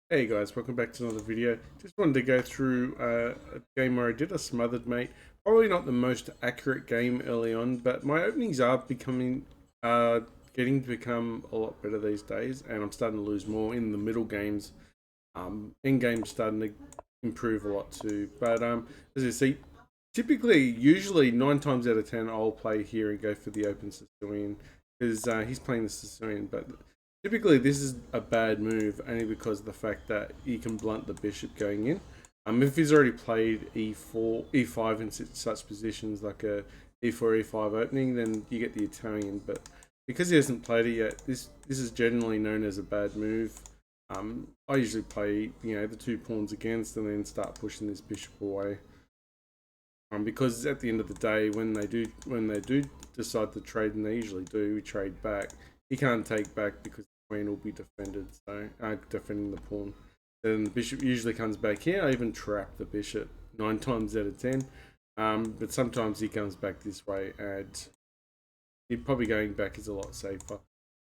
Hey guys, welcome back to another video. Just wanted to go through a game where I did a Smothered Mate. Probably not the most accurate game early on, but my openings are getting to become a lot better these days, and I'm starting to lose more in the middle games. End game's starting to improve a lot too. But as you see, usually 9 times out of 10, I'll play here and go for the open Sicilian because he's playing the Sicilian, but typically, this is a bad move only because of the fact that you can blunt the bishop going in. If he's already played e4, e5 in such positions like a e4, e5 opening, then you get the Italian. But because he hasn't played it yet, this is generally known as a bad move. I usually play the 2 pawns against and then start pushing this bishop away. Because at the end of the day, when they do decide to trade, and they usually do, we trade back. He can't take back because the queen will be defended, so defending the pawn. Then the bishop usually comes back here. I even trap the bishop 9 times out of 10. But sometimes he comes back this way, and probably going back is a lot safer.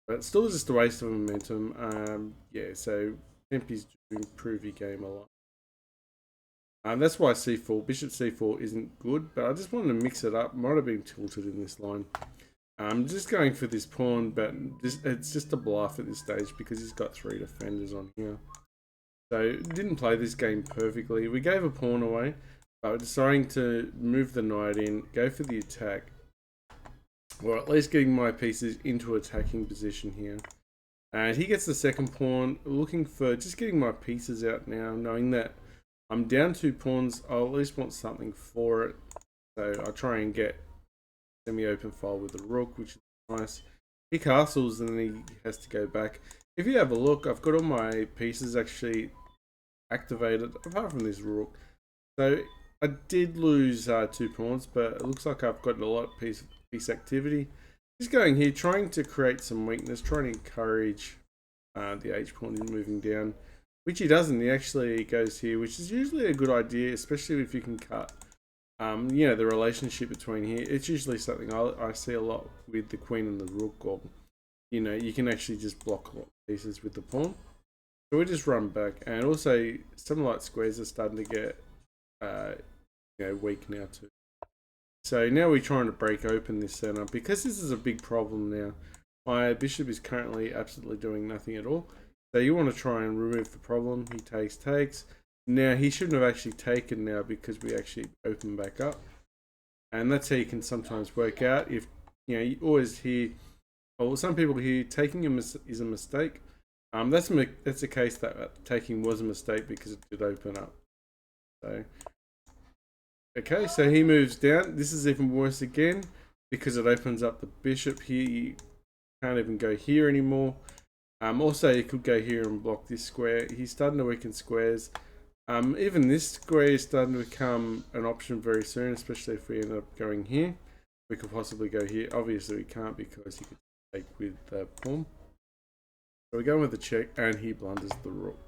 But it's still just a waste of momentum. Yeah, so Tempies do improve your game a lot. That's why c4, bishop c4 isn't good, but I just wanted to mix it up. Might have been tilted in this line. I'm just going for this pawn, but it's just a bluff at this stage because he's got 3 defenders on here. So didn't play this game perfectly. We gave a pawn away, but we're deciding to move the knight in, go for the attack, or at least getting my pieces into attacking position here. And he gets the second pawn, looking for just getting my pieces out now, knowing that I'm down 2 pawns. I'll at least want something for it. So I try and get semi-open file with the rook, which is nice. He castles and then he has to go back. If you have a look, I've got all my pieces actually activated, apart from this rook. So I did lose 2 pawns, but it looks like I've got a lot of piece activity. Just going here, trying to create some weakness, trying to encourage the H pawn in moving down, which he doesn't. He actually goes here, which is usually a good idea, especially if you can cut the relationship between here. It's usually something I see a lot with the queen and the rook, or you can actually just block a lot of pieces with the pawn. So we just run back, and also some light squares are starting to get weak now too. So now we're trying to break open this center because this is a big problem now. My bishop is currently absolutely doing nothing at all. So you want to try and remove the problem. He takes. Now he shouldn't have actually taken now because we actually open back up. And that's how you can sometimes work out if you always hear, or some people hear taking is a mistake. That's a case that taking was a mistake because it did open up. So okay, so he moves down. This is even worse again because it opens up the bishop here. You can't even go here anymore. Also, you could go here and block this square. He's starting to weaken squares. Even this square is starting to become an option very soon, especially if we end up going here. We could possibly go here. Obviously, we can't because he could take with the pawn. So we're going with the check, and he blunders the rook.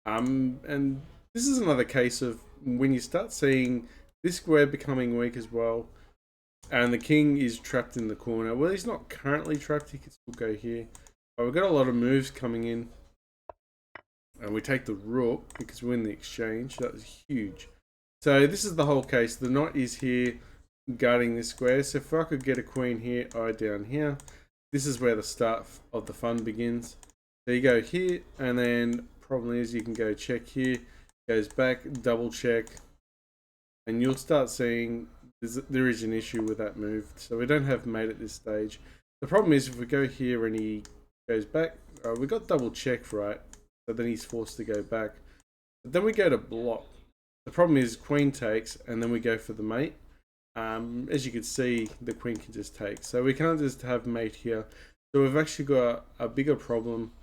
And this is another case of when you start seeing this square becoming weak as well, and the king is trapped in the corner. Well, he's not currently trapped. He can still go here. But we've got a lot of moves coming in. And we take the rook because we win the exchange. That was huge. So this is the whole case. The knight is here guarding this square. So if I could get a queen here, I down here. This is where the start of the fun begins. So you go here, and then problem is you can go check here, goes back, double check, and you'll start seeing there is an issue with that move. So we don't have mate at this stage. The problem is if we go here and he goes back, we got double check, right? So then he's forced to go back. But then we go to block. The problem is queen takes, and then we go for the mate. As you can see, the queen can just take. So we can't just have mate here. So we've actually got a bigger problem.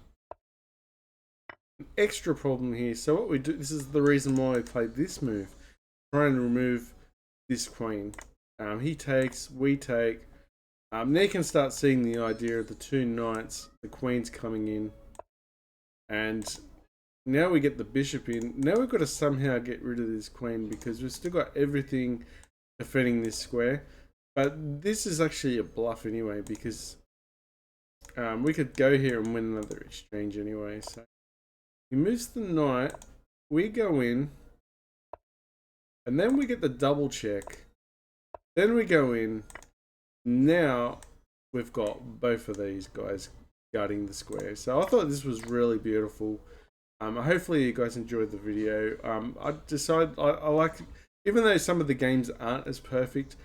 An extra problem here. So what we do, this is the reason why I played this move. Try and remove this queen. He takes, we take. Now you can start seeing the idea of the 2 knights, the queen's coming in. And now we get the bishop in. Now we've got to somehow get rid of this queen because we've still got everything defending this square. But this is actually a bluff anyway because we could go here and win another exchange anyway. So He moves the knight. We go in. And then we get the double check. Then we go in. Now we've got both of these guys guarding the square. So I thought this was really beautiful. Hopefully you guys enjoyed the video. I like, even though some of the games aren't as perfect,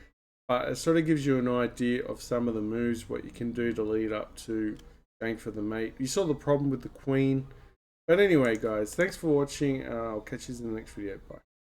it sort of gives you an idea of some of the moves, what you can do to lead up to going for the mate. You saw the problem with the queen. But anyway, guys, thanks for watching. I'll catch you in the next video. Bye.